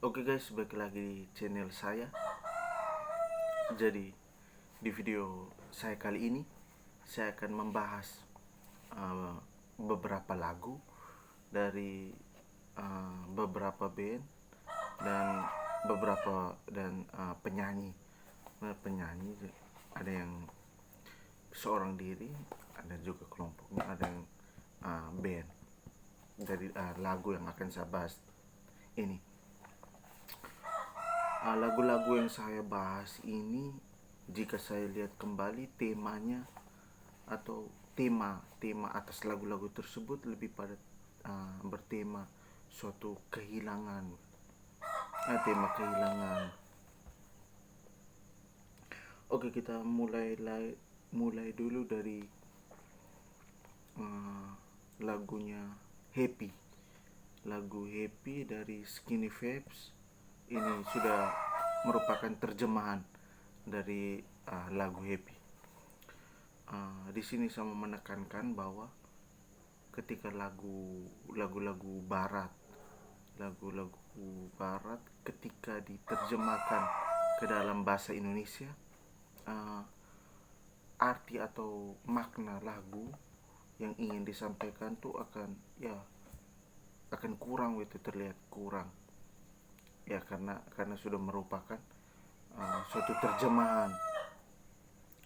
Oke guys, balik lagi di channel saya. Jadi di video saya kali ini saya akan membahas uh, beberapa lagu dari beberapa band dan penyanyi. Penyanyi ada yang seorang diri, ada juga kelompoknya, ada yang band dari lagu yang akan saya bahas ini. Lagu-lagu yang saya bahas ini, jika saya lihat kembali temanya atau tema atas lagu-lagu tersebut lebih pada bertema suatu kehilangan, tema kehilangan. Oke, kita mulai dulu dari lagunya Happy. Lagu Happy dari Skinny Vapes ini sudah merupakan terjemahan dari lagu Happy. Di sini saya mau menekankan bahwa ketika lagu-lagu barat ketika diterjemahkan ke dalam bahasa Indonesia, arti atau makna lagu yang ingin disampaikan tuh akan kurang, itu terlihat kurang ya, karena sudah merupakan suatu terjemahan,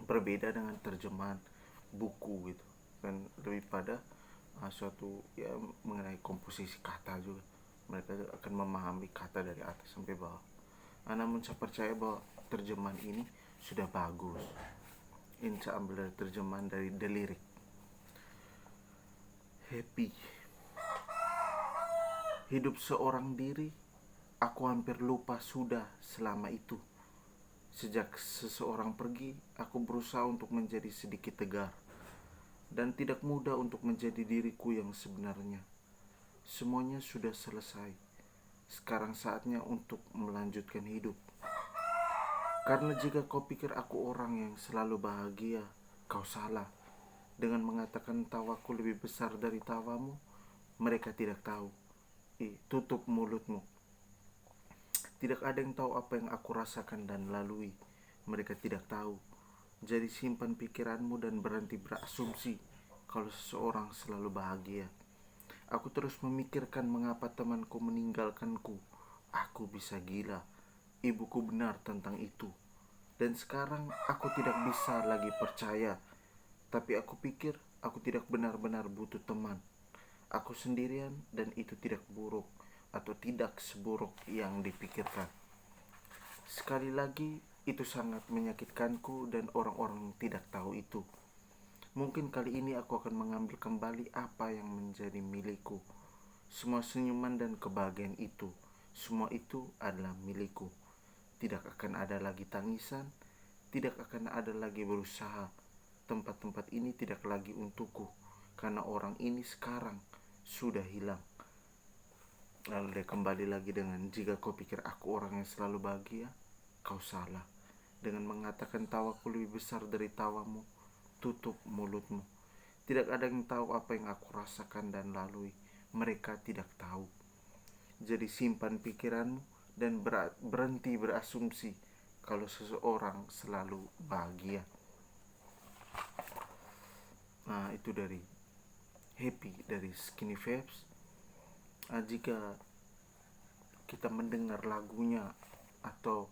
berbeda dengan terjemahan buku gitu kan, lebih pada suatu ya mengenai komposisi kata juga, mereka akan memahami kata dari atas sampai bawah. Namun saya percaya bahwa terjemahan ini sudah bagus. Ini saya ambil dari terjemahan dari The Lyric. Happy. Hidup seorang diri, aku hampir lupa sudah selama itu. Sejak seseorang pergi, aku berusaha untuk menjadi sedikit tegar dan tidak mudah untuk menjadi diriku yang sebenarnya. Semuanya sudah selesai. Sekarang saatnya untuk melanjutkan hidup. Karena jika kau pikir aku orang yang selalu bahagia, kau salah. Dengan mengatakan tawaku lebih besar dari tawamu, mereka tidak tahu. Tutup mulutmu. Tidak ada yang tahu apa yang aku rasakan dan lalui. Mereka tidak tahu. Jadi simpan pikiranmu dan berhenti berasumsi kalau seseorang selalu bahagia. Aku terus memikirkan mengapa temanku meninggalkanku. Aku bisa gila. Ibuku benar tentang itu. Dan sekarang aku tidak bisa lagi percaya. Tapi aku pikir aku tidak benar-benar butuh teman. Aku sendirian dan itu tidak buruk atau tidak seburuk yang dipikirkan. Sekali lagi, itu sangat menyakitkanku dan orang-orang tidak tahu itu. Mungkin kali ini aku akan mengambil kembali apa yang menjadi milikku. Semua senyuman dan kebahagiaan itu, semua itu adalah milikku. Tidak akan ada lagi tangisan, tidak akan ada lagi berusaha. Tempat-tempat ini tidak lagi untukku, karena orang ini sekarang sudah hilang. Lalu dia kembali lagi dengan, jika kau pikir aku orang yang selalu bahagia, kau salah. Dengan mengatakan tawaku lebih besar dari tawamu, tutup mulutmu. Tidak ada yang tahu apa yang aku rasakan dan lalui. Mereka tidak tahu. Jadi simpan pikiranmu dan berhenti berasumsi kalau seseorang selalu bahagia. Nah, itu dari Happy dari Skinny Vapes. Jika kita mendengar lagunya atau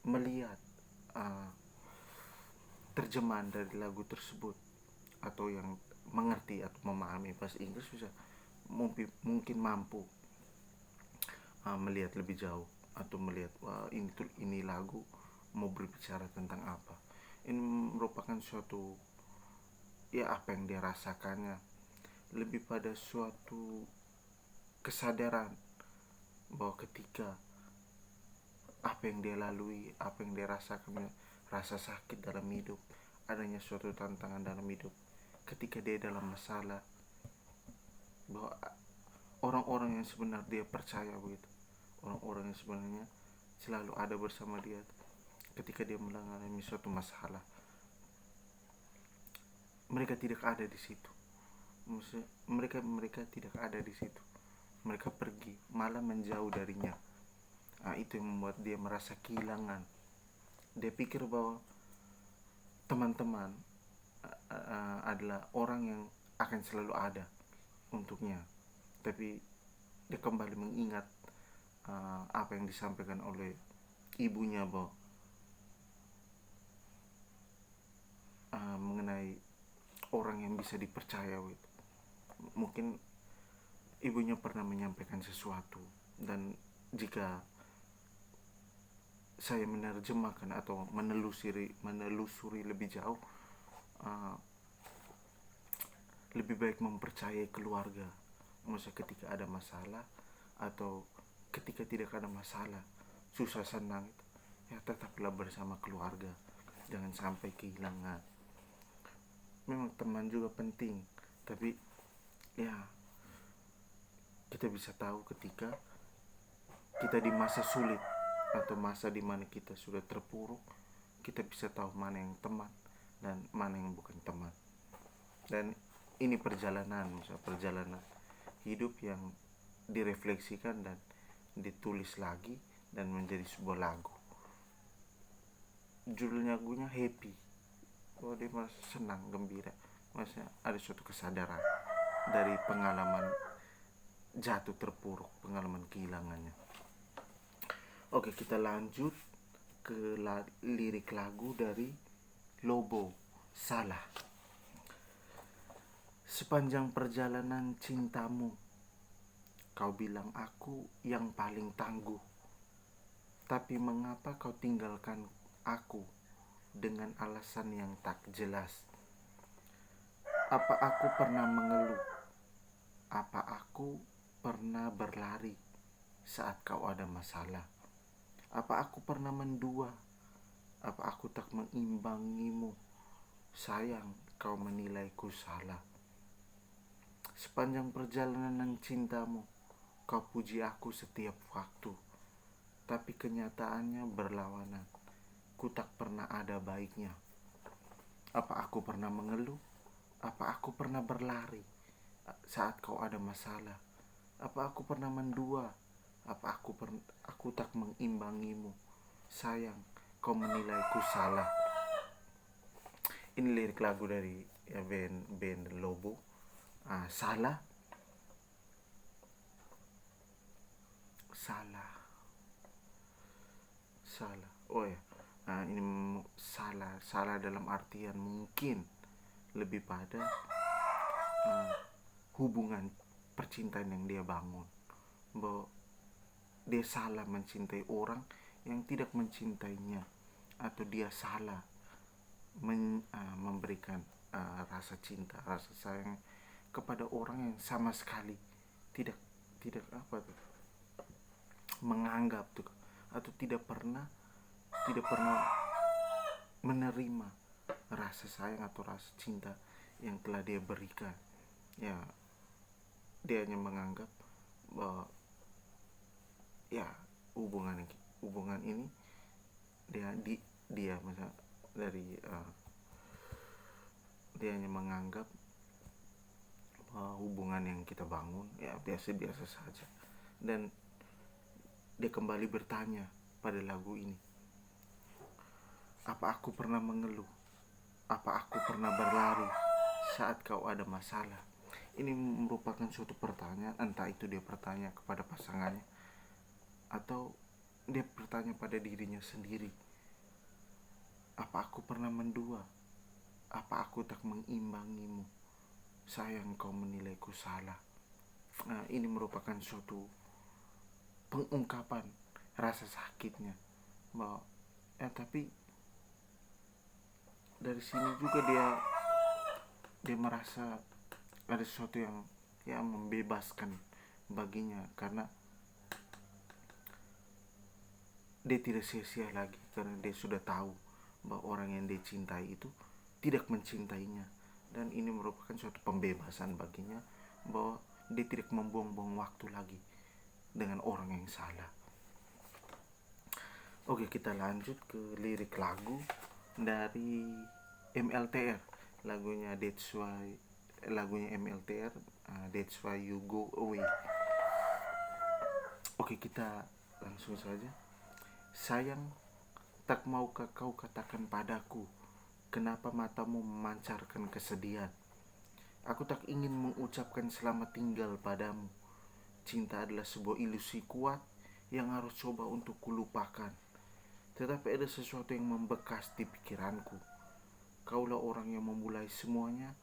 melihat terjemahan dari lagu tersebut, atau yang mengerti atau memahami bahasa Inggris, bisa mungkin mampu melihat lebih jauh atau melihat ini lagu mau berbicara tentang apa. Ini merupakan suatu apa yang dia rasakannya, lebih pada suatu kesadaran bahwa ketika apa yang dia lalui, apa yang dia rasakan, rasa sakit dalam hidup, adanya suatu tantangan dalam hidup, ketika dia dalam masalah, bahwa orang-orang yang sebenarnya dia percaya begitu, orang-orang yang sebenarnya selalu ada bersama dia ketika dia mengalami suatu masalah, mereka tidak ada di situ. Mereka tidak ada di situ. mereka pergi, malah menjauh darinya. Itu yang membuat dia merasa kehilangan. Dia pikir bahwa teman-teman adalah orang yang akan selalu ada untuknya. Tapi dia kembali mengingat apa yang disampaikan oleh ibunya bahwa mengenai orang yang bisa dipercaya gitu. Mungkin ibunya pernah menyampaikan sesuatu, dan jika saya menerjemahkan atau menelusuri lebih jauh, lebih baik mempercayai keluarga. Maksudnya ketika ada masalah atau ketika tidak ada masalah, susah senang, ya tetaplah bersama keluarga, jangan sampai kehilangan. Memang teman juga penting, tapi ya kita bisa tahu ketika kita di masa sulit atau masa di mana kita sudah terpuruk, kita bisa tahu mana yang teman dan mana yang bukan teman. Dan ini perjalanan, misalnya perjalanan hidup yang direfleksikan dan ditulis lagi dan menjadi sebuah lagu. Judulnya lagunya Happy. Oh, dia merasa senang, gembira. Maksudnya ada suatu kesadaran dari pengalaman jatuh terpuruk, pengalaman kehilangannya. Oke, kita lanjut ke lirik lagu dari Lobo, Salah. Sepanjang perjalanan cintamu, kau bilang aku yang paling tangguh. Tapi mengapa kau tinggalkan aku dengan alasan yang tak jelas? Apa aku pernah mengeluh? Apa aku pernah berlari saat kau ada masalah? Apa aku pernah mendua? Apa aku tak mengimbangimu? Sayang, kau menilaiku salah. Sepanjang perjalanan cintamu, kau puji aku setiap waktu. Tapi kenyataannya berlawanan. Ku tak pernah ada baiknya. Apa aku pernah mengeluh? Apa aku pernah berlari saat kau ada masalah? Apa aku pernah mendua? Apa aku tak mengimbangimu? Sayang, kau menilaiku salah. Ini lirik lagu dari band Lobo. Salah. Oh ya, ini salah dalam artian mungkin lebih pada hubungan percintaan yang dia bangun, bahwa dia salah mencintai orang yang tidak mencintainya, atau dia salah memberikan rasa cinta, rasa sayang kepada orang yang sama sekali tidak menganggap tuh, atau tidak pernah menerima rasa sayang atau rasa cinta yang telah dia berikan. Ya, dia hanya menganggap bahwa ya hubungan ini dia misalnya dari dia hanya menganggap hubungan yang kita bangun ya biasa-biasa saja. Dan dia kembali bertanya pada lagu ini, apa aku pernah mengeluh? Apa aku pernah berlari saat kau ada masalah? Ini merupakan suatu pertanyaan, entah itu dia bertanya kepada pasangannya atau dia bertanya pada dirinya sendiri. Apa aku pernah mendua? Apa aku tak mengimbangimu? Sayang, kau menilaiku salah. Ini merupakan suatu pengungkapan rasa sakitnya, bahwa tapi dari sini juga dia merasa ada sesuatu yang membebaskan baginya, karena dia tidak sia-sia lagi, karena dia sudah tahu bahwa orang yang dia cintai itu tidak mencintainya. Dan ini merupakan suatu pembebasan baginya, bahwa dia tidak membuang-buang waktu lagi dengan orang yang salah. Oke, kita lanjut ke lirik lagu dari MLTR. Lagunya MLTR, That's Why You Go Away. Oke, kita langsung saja. Sayang, tak maukah kau katakan padaku, kenapa matamu memancarkan kesedihan? Aku tak ingin mengucapkan selamat tinggal padamu. Cinta adalah sebuah ilusi kuat yang harus coba untuk kulupakan. Tetapi ada sesuatu yang membekas di pikiranku. Kaulah orang yang memulai semuanya,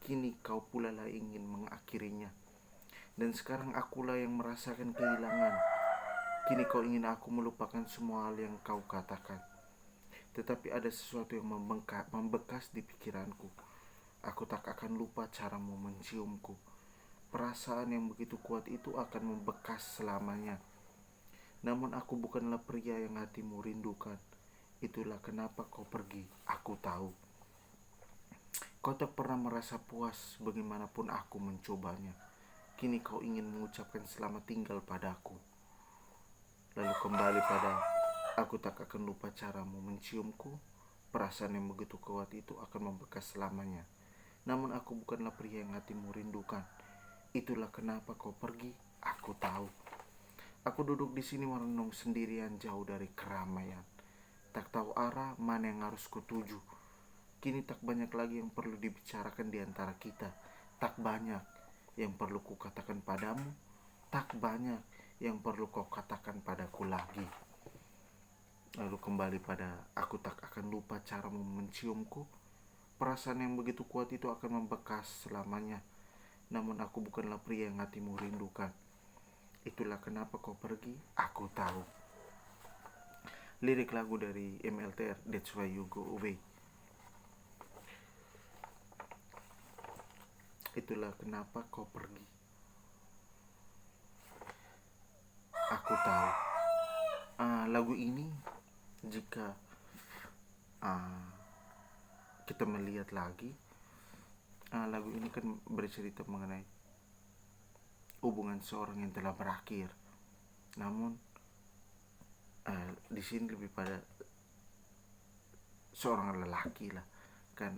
kini kau pula lah ingin mengakhirinya. Dan sekarang akulah yang merasakan kehilangan. Kini kau ingin aku melupakan semua hal yang kau katakan. Tetapi ada sesuatu yang membekas di pikiranku. Aku tak akan lupa caramu menciumku. Perasaan yang begitu kuat itu akan membekas selamanya. Namun aku bukanlah pria yang hatimu rindukan. Itulah kenapa kau pergi, aku tahu. Kau tak pernah merasa puas bagaimanapun aku mencobanya. Kini kau ingin mengucapkan selamat tinggal padaku. Lalu kembali pada, aku tak akan lupa caramu menciumku. Perasaan yang begitu kuat itu akan membekas selamanya. Namun aku bukanlah pria yang hatimu rindukan. Itulah kenapa kau pergi, aku tahu. Aku duduk di sini merenung sendirian jauh dari keramaian. Tak tahu arah mana yang harus kutuju. Kini tak banyak lagi yang perlu dibicarakan di antara kita. Tak banyak yang perlu kukatakan padamu. Tak banyak yang perlu kau katakan padaku lagi. Lalu kembali pada, aku tak akan lupa caramu menciumku. Perasaan yang begitu kuat itu akan membekas selamanya. Namun aku bukanlah pria yang hatimu rindukan. Itulah kenapa kau pergi, aku tahu. Lirik lagu dari MLTR, That's Why You Go Away. Itulah kenapa kau pergi, aku tahu. Lagu ini, jika kita melihat lagi, lagu ini kan bercerita mengenai hubungan seorang yang telah berakhir. Namun di sini lebih pada seorang lelaki lah, kan,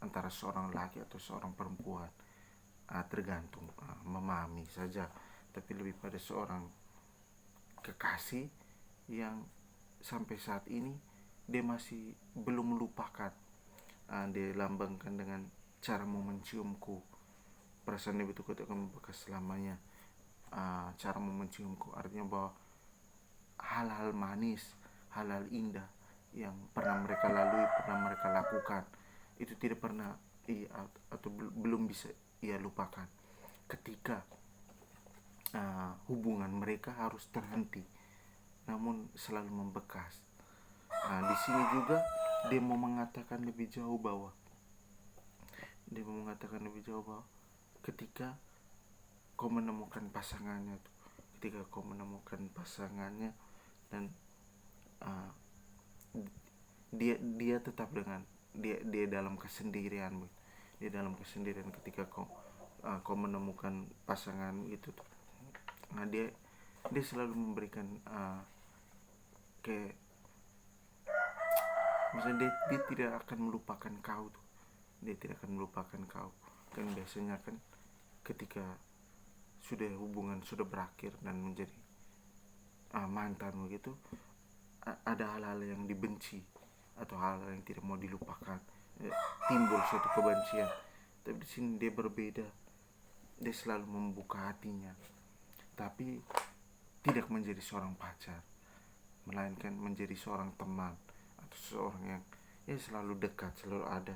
antara seorang lelaki atau seorang perempuan, tergantung, memahami saja. Tapi lebih pada seorang kekasih yang sampai saat ini dia masih belum melupakan. Dia lambangkan dengan caramu menciumku. Perasaan dia betul betul akan membekas selamanya. Caramu menciumku artinya bahwa hal-hal manis, hal-hal indah yang pernah mereka lalui, pernah mereka lakukan, itu tidak pernah atau belum bisa ia lupakan. Ketika hubungan mereka harus terhenti, namun selalu membekas. Di sini juga dia mau mengatakan lebih jauh bahwa ketika kau menemukan pasangannya, dan dia tetap dengan dia dalam kesendirian, ketika kau menemukan pasangan itu. Dia selalu memberikan misalnya dia tidak akan melupakan kau tuh. Dia tidak akan melupakan kau. Kan biasanya kan ketika hubungan sudah berakhir dan menjadi mantan begitu, ada hal-hal yang dibenci atau hal-hal yang tidak mau dilupakan, timbul suatu kebencian. Tapi di sini dia berbeda. Dia selalu membuka hatinya, tapi tidak menjadi seorang pacar, melainkan menjadi seorang teman atau seorang yang selalu dekat, selalu ada.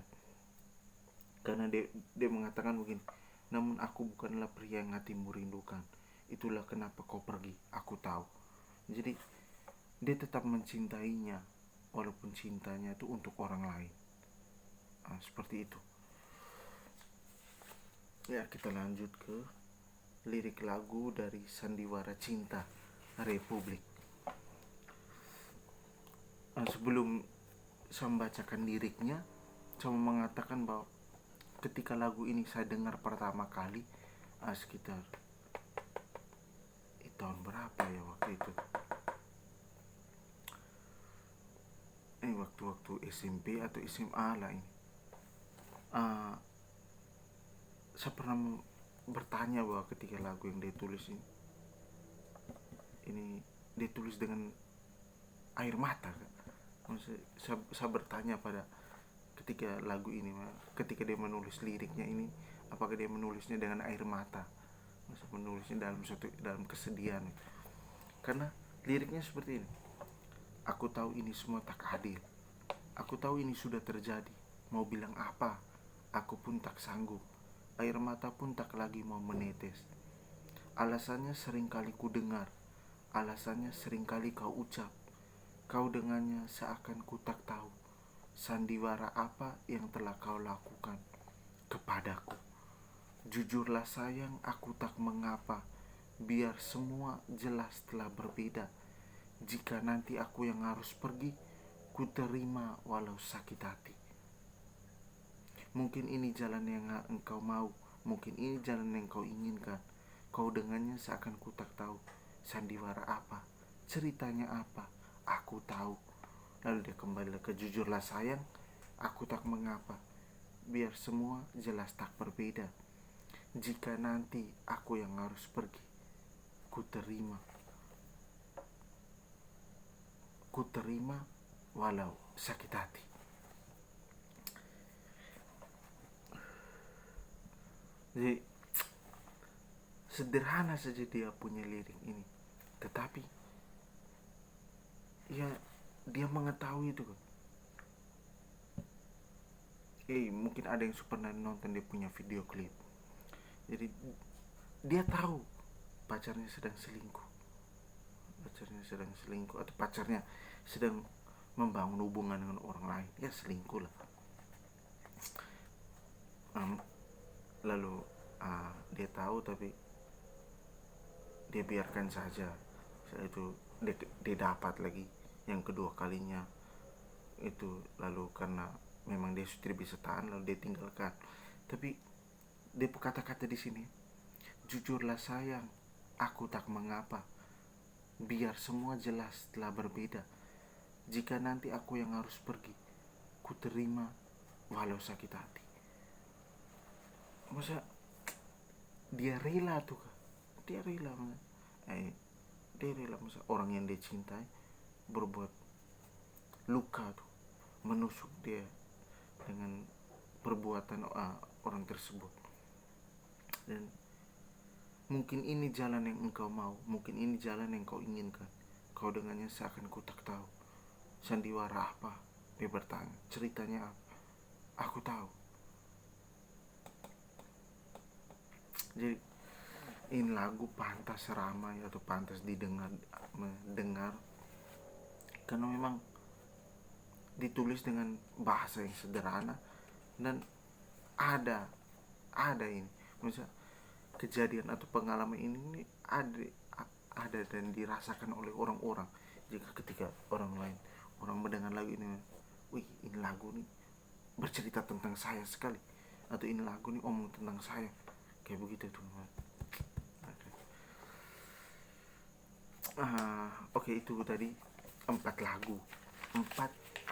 Karena dia mengatakan begini, namun aku bukanlah pria yang hatimu rindukan. Itulah kenapa kau pergi, aku tahu. Jadi dia tetap mencintainya, walaupun cintanya itu untuk orang lain. Seperti itu. Ya, kita lanjut ke lirik lagu dari Sandiwara Cinta Republik. Sebelum saya membacakan liriknya, saya mau mengatakan bahwa ketika lagu ini saya dengar pertama kali, sekitar tahun berapa ya waktu itu, waktu SMP atau SMA lah ini. Saya pernah bertanya bahwa ketika lagu yang dia tulis ini, ini dia tulis dengan air mata kan. Maksudnya, saya bertanya pada ketika lagu ini, ketika dia menulis liriknya ini, apakah dia menulisnya dengan air mata, maksudnya menulisnya dalam kesedihan. Karena liriknya seperti ini: aku tahu ini semua tak adil, aku tahu ini sudah terjadi, mau bilang apa, aku pun tak sanggup, air mata pun tak lagi mau menetes. Alasannya seringkali ku dengar, alasannya seringkali kau ucap, kau dengannya seakan ku tak tahu sandiwara apa yang telah kau lakukan kepadaku. Jujurlah sayang, aku tak mengapa, biar semua jelas telah berbeda. Jika nanti aku yang harus pergi, ku terima walau sakit hati. Mungkin ini jalan yang engkau mau, mungkin ini jalan yang kau inginkan. Kau dengannya seakan ku tak tahu sandiwara apa, ceritanya apa, aku tahu. Lalu dia kembali ke jujurlah sayang, aku tak mengapa, biar semua jelas tak berbeda. Jika nanti aku yang harus pergi, ku terima walau sakit hati. Jadi sederhana saja dia punya lirik ini, tetapi ya dia mengetahui itu kan. Mungkin ada yang pernah nonton dia punya video klip. Jadi dia tahu pacarnya sedang selingkuh, atau pacarnya sedang membangun hubungan dengan orang lain, ya selingkuh lah. Lalu dia tahu tapi dia biarkan saja. Setelah itu dia dapat lagi yang kedua kalinya itu, lalu karena memang dia sudah tidak bisa tahan, lalu dia tinggalkan. Tapi dia kata-kata di sini, jujurlah sayang, aku tak mengapa, biar semua jelas telah berbeda. Jika nanti aku yang harus pergi, ku terima walau sakit hati. Masa dia rela tuh kan? Dia rela masa orang yang dia cintai berbuat luka tuh, menusuk dia dengan perbuatan orang tersebut. Dan mungkin ini jalan yang engkau mau, mungkin ini jalan yang kau inginkan. Kau dengannya seakan ku tak tahu sandiwara apa, dia bertanya, ceritanya apa, aku tahu. Jadi ini lagu pantas ramai atau pantas mendengar karena memang ditulis dengan bahasa yang sederhana dan ada ini, misalnya kejadian atau pengalaman ini ada dan dirasakan oleh orang-orang. Jika ketika orang mendengar lagu ini, wih ini lagu nih bercerita tentang saya sekali, atau ini lagu nih omong tentang saya, kayak begitu teman-teman. Oke, itu tadi 4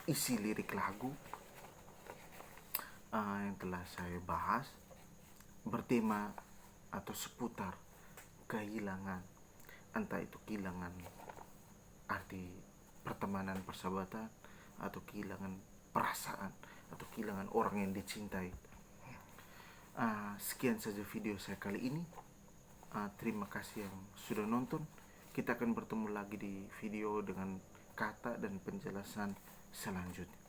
isi lirik lagu yang telah saya bahas, bertema atau seputar kehilangan, entah itu kehilangan arti pertemanan, persahabatan, atau kehilangan perasaan, atau kehilangan orang yang dicintai. Sekian saja video saya kali ini. Terima kasih yang sudah nonton. Kita akan bertemu lagi di video dengan kata dan penjelasan selanjutnya.